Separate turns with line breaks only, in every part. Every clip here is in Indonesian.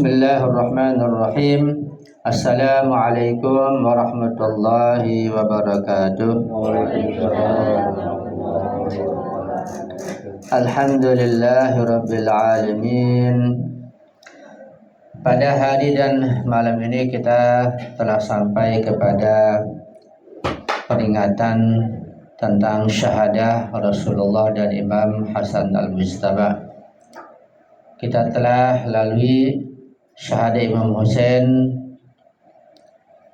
Bismillahirrahmanirrahim. Assalamualaikum warahmatullahi wabarakatuh. Alhamdulillahirabbil alamin. Pada hari dan malam ini kita telah sampai kepada peringatan tentang syahadah Rasulullah dan Imam Hasan al-Mujtaba. Kita telah lalui syahadah Imam Husain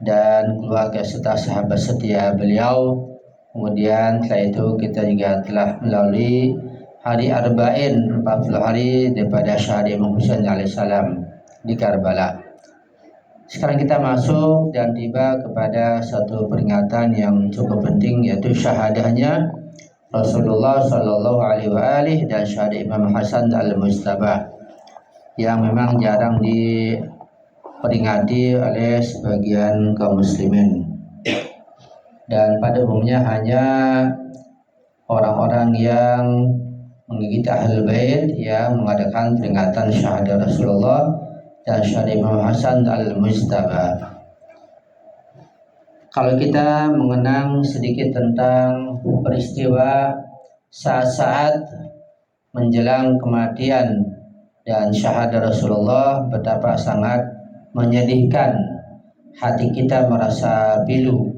dan keluarga serta sahabat setia beliau. Kemudian setelah itu kita juga telah melalui hari Arba'in, 40 hari daripada syahadah Imam Husain alaihissalam di Karbala. Sekarang kita masuk dan tiba kepada satu peringatan yang cukup penting, yaitu syahadahnya Rasulullah Sallallahu Alaihi Wasallam dan syahadah Imam Hasan al-Mujtaba, yang memang jarang diperingati oleh sebagian kaum muslimin, dan pada umumnya hanya orang-orang yang mengikuti Ahlul Bait yang mengadakan peringatan syahadah Rasulullah dan syahadah Imam Hasan al-Mujtaba. Kalau kita mengenang sedikit tentang peristiwa saat-saat menjelang kematian dan syahadah Rasulullah, betapa sangat menyedihkan. Hati kita merasa pilu,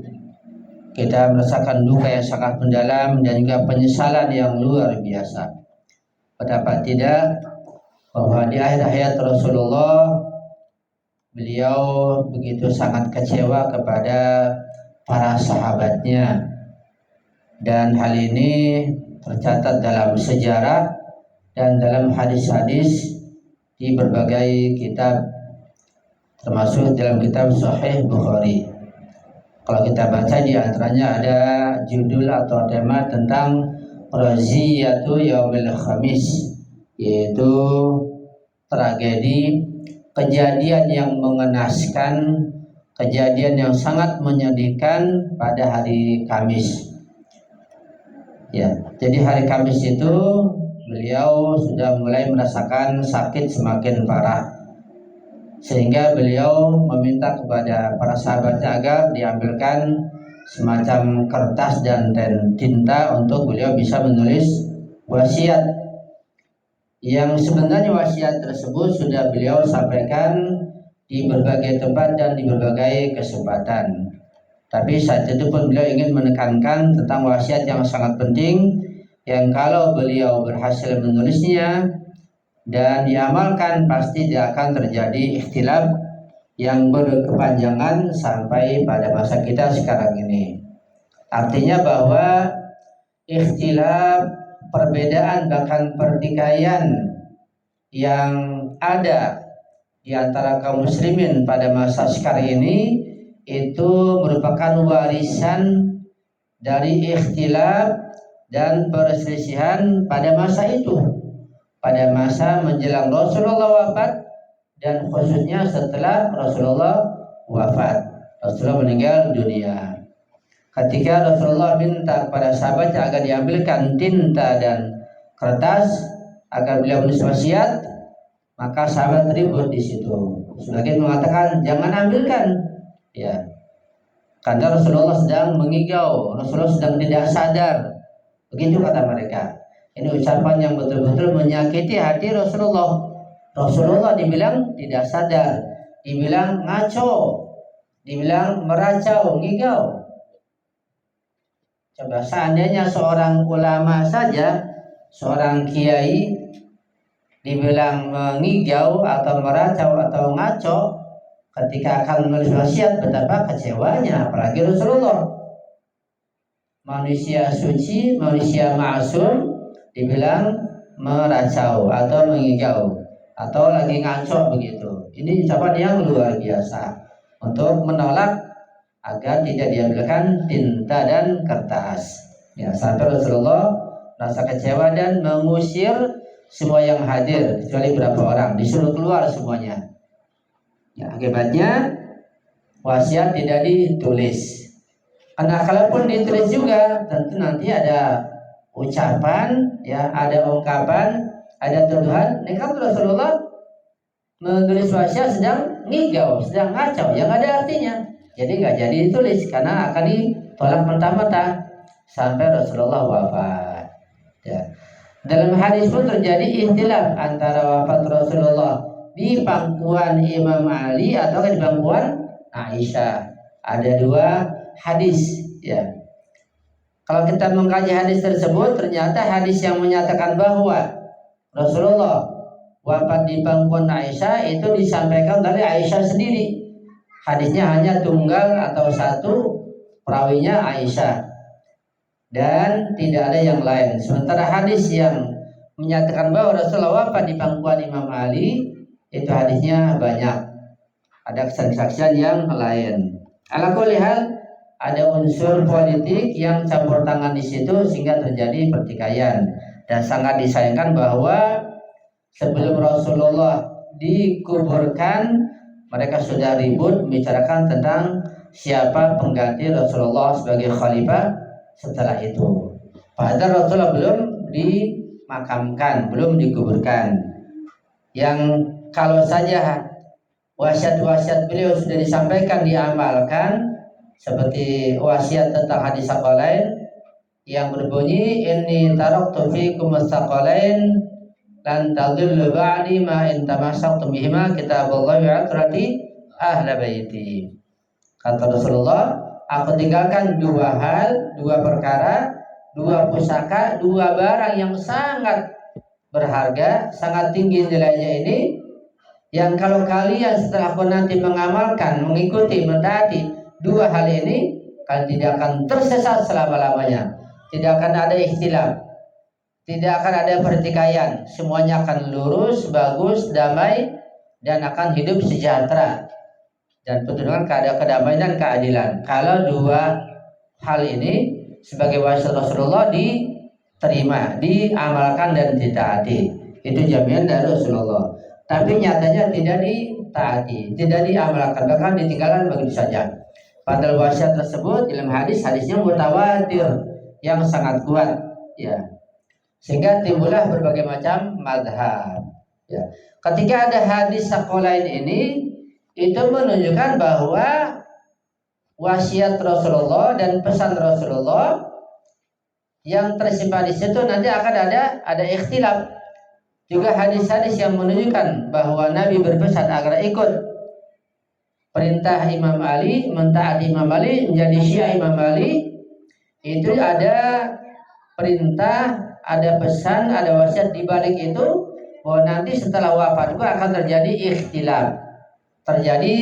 kita merasakan duka yang sangat mendalam dan juga penyesalan yang luar biasa. Betapa tidak, bahwa di akhir hayat Rasulullah, beliau begitu sangat kecewa kepada para sahabatnya, dan hal ini tercatat dalam sejarah dan dalam hadis-hadis di berbagai kitab, termasuk dalam kitab Sahih Bukhari. Kalau kita baca, di antaranya ada judul atau tema tentang Raziyatu Yaumil Khamis, yaitu tragedi, kejadian yang mengenaskan, kejadian yang sangat menyedihkan pada hari Kamis. Ya, jadi hari Kamis itu beliau sudah mulai merasakan sakit semakin parah, sehingga beliau meminta kepada para sahabatnya agar diambilkan semacam kertas dan tinta untuk beliau bisa menulis wasiat, yang sebenarnya wasiat tersebut sudah beliau sampaikan di berbagai tempat dan di berbagai kesempatan. Tapi saat itu pun beliau ingin menekankan tentang wasiat yang sangat penting, yang kalau beliau berhasil menulisnya dan diamalkan, pasti tidak akan terjadi ikhtilaf yang berkepanjangan sampai pada masa kita sekarang ini. Artinya bahwa ikhtilaf, perbedaan, bahkan pertikaian yang ada di antara kaum muslimin pada masa sekarang ini, itu merupakan warisan dari ikhtilaf dan perselisihan pada masa itu, pada masa menjelang Rasulullah wafat, dan khususnya setelah Rasulullah wafat, Rasulullah meninggal dunia. Ketika Rasulullah minta kepada sahabatnya agar diambilkan tinta dan kertas agar beliau menulis wasiat, maka sahabat ribut di situ. Sebagian mengatakan jangan ambilkan, ya, karena Rasulullah sedang mengigau, Rasulullah sedang tidak sadar. Begitu kata mereka. Ini ucapan yang betul-betul menyakiti hati Rasulullah. Rasulullah dibilang tidak sadar, dibilang ngaco, dibilang meracau, ngigau. Coba seandainya seorang ulama saja, seorang kiai dibilang mengigau atau meracau atau ngaco ketika akan menulis wasiat, betapa kecewanya, apalagi Rasulullah, manusia suci, manusia ma'asum, dibilang meracau atau mengigau atau lagi ngaco begitu. Ini ucapan yang luar biasa untuk menolak agar tidak diambilkan tinta dan kertas. Ya, sampai Rasulullah merasa kecewa dan mengusir semua yang hadir kecuali beberapa orang, disuruh keluar semuanya. Ya, akibatnya wasiat tidak ditulis. Karena kalaupun ditulis juga, tentu nanti ada ucapan, ya, ada ungkapan, ada tuduhan. Ini kan Rasulullah menulis wasiat sedang ngigau, sedang ngacau, yang ada artinya. Jadi nggak jadi ditulis karena akan ditolak mentah-mentah sampai Rasulullah wafat. Ya. Dalam hadis pun terjadi ikhtilaf antara wafat Rasulullah di pangkuan Imam Ali atau di pangkuan Aisyah. Ada dua hadis, ya. Kalau kita mengkaji hadis tersebut, ternyata hadis yang menyatakan bahwa Rasulullah wafat di pangkuan Aisyah itu disampaikan dari Aisyah sendiri. Hadisnya hanya tunggal atau satu, perawinya Aisyah, dan tidak ada yang lain. Sementara hadis yang menyatakan bahwa Rasulullah wafat di pangkuan Imam Ali, itu hadisnya banyak, ada kesaksian yang lain. Ala kulli hal, ada unsur politik yang campur tangan di situ sehingga terjadi pertikaian. Dan sangat disayangkan bahwa sebelum Rasulullah dikuburkan, mereka sudah ribut membicarakan tentang siapa pengganti Rasulullah sebagai khalifah setelah itu. Padahal Rasulullah belum dimakamkan, belum dikuburkan. Yang kalau saja wasiat-wasiat beliau sudah disampaikan, diamalkan, seperti wasiat tentang hadis saqalain yang berbunyi inni taraktu fikum as-saqalain lan tadillu ba'di ma in tamassaktum bihima kitaballahi wa atrati ahla baiti. Kata Rasulullah, aku tinggalkan dua hal, dua perkara, dua pusaka, dua barang yang sangat berharga, sangat tinggi nilainya ini, yang kalau kalian setelah aku nanti mengamalkan, mengikuti, mentaati dua hal ini, kalian tidak akan tersesat selama-lamanya. Tidak akan ada ikhtilaf, tidak akan ada pertikaian, semuanya akan lurus, bagus, damai, dan akan hidup sejahtera dan penuh dengan kedamaian dan keadilan. Kalau dua hal ini sebagai wasiat Rasulullah diterima, diamalkan dan ditaati, itu jaminan dari Rasulullah. Tapi nyatanya tidak ditaati, tidak diamalkan, bahkan ditinggalkan begitu saja. Padahal wasiat tersebut dalam hadisnya mutawatir yang sangat kuat, ya. Sehingga timbullah berbagai macam madhab, ya. Ketika ada hadis saqalain ini, itu menunjukkan bahwa wasiat Rasulullah dan pesan Rasulullah yang tersimpan di situ nanti akan ada ikhtilaf. Juga hadis-hadis yang menunjukkan bahwa Nabi berpesan agar ikut perintah Imam Ali, mentaati Imam Ali, menjadi Syiah Imam Ali, itu ada perintah, ada pesan, ada wasiat di balik itu, bahwa nanti setelah wafat juga akan terjadi ikhtilaf, terjadi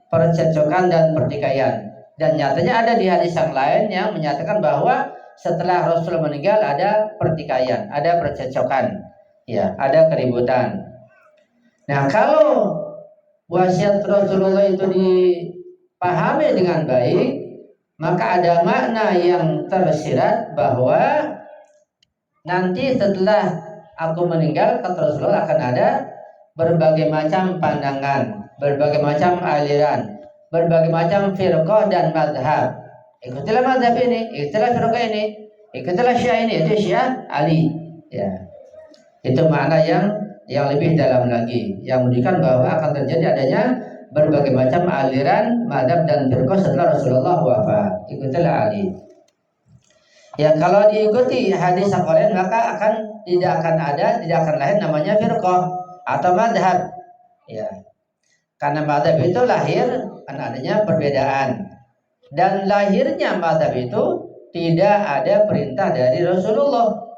percecokan dan pertikaian. Dan nyatanya ada di hadis yang lain yang menyatakan bahwa setelah Rasul meninggal ada pertikaian, ada percecokan, ya, ada keributan. Nah, kalau wasiat Rasulullah itu dipahami dengan baik, maka ada makna yang tersirat bahwa nanti setelah aku meninggal, kata Rasulullah, akan ada berbagai macam pandangan, berbagai macam aliran, berbagai macam firqah dan madhab. Ikutilah madhab ini, ikutilah firqah ini, ikutilah Syiah ini, itu Syiah Ali, ya. Itu makna yang lebih dalam lagi, yang menunjukkan bahwa akan terjadi adanya berbagai macam aliran, madhab dan firqah setelah Rasulullah wafat. Ikutilah Ali. Ya, kalau diikuti hadis saqalain, maka tidak akan lahir namanya firqah atau madhab, ya. Karena madhab itu lahir karena adanya perbedaan, dan lahirnya madhab itu tidak ada perintah dari Rasulullah.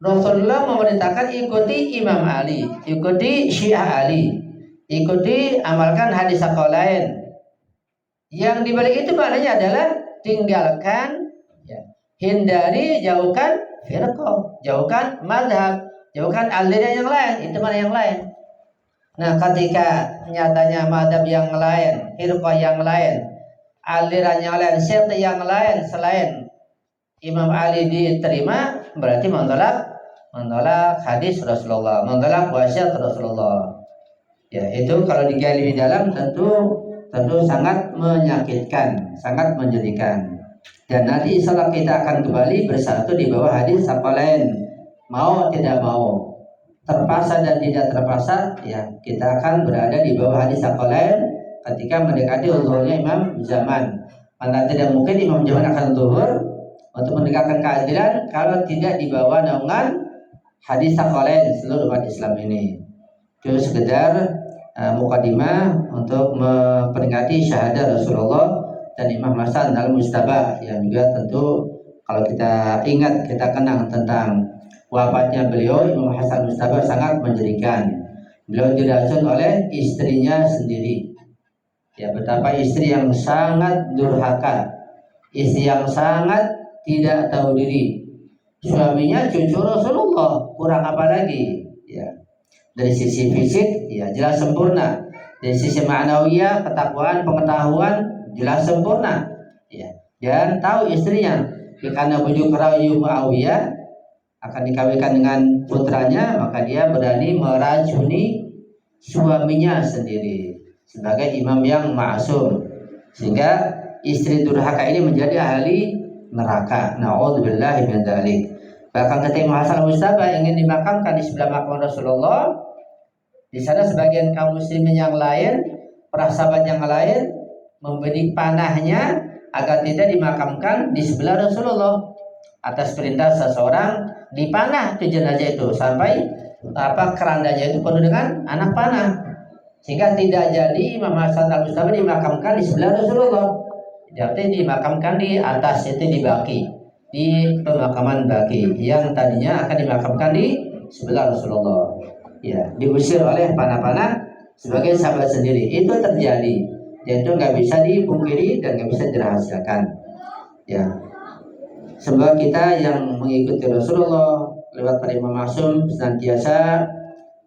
Rasulullah memerintahkan ikuti Imam Ali, ikuti Syiah Ali, ikuti, amalkan hadis saqalain. Yang dibalik itu maknanya adalah tinggalkan, ya, hindari, jauhkan firqah, jauhkan madhab, jauhkan aliran yang lain. Itu mana yang lain. Nah, ketika nyatanya madhab yang lain, firqah yang lain, aliran yang lain, syekh yang lain selain Imam Ali diterima, berarti menolak hadis Rasulullah, menolak wasiat Rasulullah. Ya, itu kalau digali di dalam tentu sangat menyakitkan, sangat menyedihkan. Dan nanti insyaallah kita akan kembali bersatu di bawah hadis saqalain, mau tidak mau. terpaksa dan tidak terpaksa, ya kita akan berada di bawah hadis Tsaqalain ketika mendekati zuhurnya Imam Zaman. Karena tidak mungkin Imam Zaman akan zuhur untuk menegakkan keadilan kalau tidak di bawah naungan hadis Tsaqalain seluruh umat Islam ini. Itu sekedar mukadimah untuk memperingati syahadat Rasulullah dan Imam Hasan al-Mustabah, yang juga tentu kalau kita ingat, kita kenang tentang wafatnya beliau, Imam Hasan al-Mustabah sangat menyedihkan. Beliau diracun oleh istrinya sendiri. Ya, betapa istri yang sangat durhaka, istri yang sangat tidak tahu diri. Suaminya cucu Rasulullah, kurang apa lagi? Ya. Dari sisi fisik, ya jelas sempurna. Dari sisi ma'nawiyah, ketakwaan, pengetahuan, jelas sempurna. Ya. Dan tahu istrinya, karena bujuk rayu Muawiyah akan dikawinkan dengan putranya, maka dia berani meracuni suaminya sendiri sebagai imam yang ma'asum, sehingga istri durhaka ini menjadi ahli neraka. Na'udzubillahi min dzalik. Bahkan ketika Imam Hasan al-Mustabah ingin dimakamkan di sebelah makam Rasulullah, di sana sebagian kaum muslimin yang lain, para sahabat yang lain memberi panahnya agar tidak dimakamkan di sebelah Rasulullah. Atas perintah seseorang dipanah ke jenazah itu sampai kerandanya itu penuh dengan anak panah, sehingga tidak jadi Imam Hasan al-Mustabah dimakamkan di sebelah Rasulullah. Jadi dimakamkan di atas, itu di Baqi, di pemakaman Baqi yang tadinya akan dimakamkan di sebelah Rasulullah. Ya, diusir oleh panah-panah sebagai sahabat sendiri. Itu terjadi, dan itu nggak bisa dipungkiri dan nggak bisa dirahasiakan. Ya, semoga kita yang mengikuti Rasulullah lewat para imam maksum senantiasa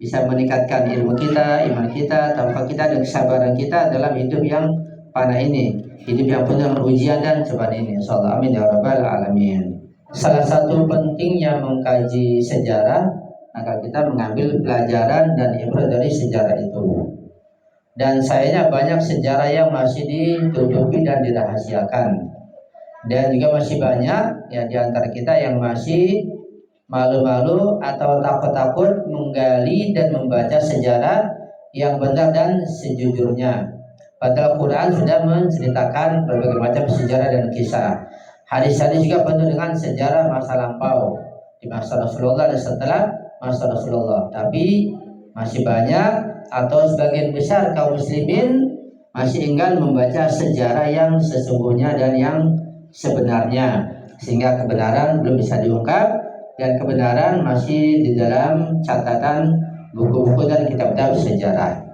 bisa meningkatkan ilmu kita, iman kita, tauhid kita, dan kesabaran kita dalam hidup yang panah ini, hidup yang penuh ujian dan cobaan ini. Insyaallah, amin ya rabbal alamin. Salah satu pentingnya mengkaji sejarah agar kita mengambil pelajaran dan ibrah dari sejarah itu. Dan sayangnya banyak sejarah yang masih ditutupi dan dirahasiakan. Dan juga masih banyak ya di antara kita yang masih malu-malu atau takut-takut menggali dan membaca sejarah yang benar dan sejujurnya. Padahal Quran sudah menceritakan berbagai macam sejarah dan kisah. Hadis-hadis juga penuh dengan sejarah masa lampau, di masa Rasulullah dan setelah masa Rasulullah. Tapi masih banyak atau sebagian besar kaum muslimin masih enggan membaca sejarah yang sesungguhnya dan yang sebenarnya, sehingga kebenaran belum bisa diungkap dan kebenaran masih di dalam catatan buku-buku dan kitab-kitab sejarah.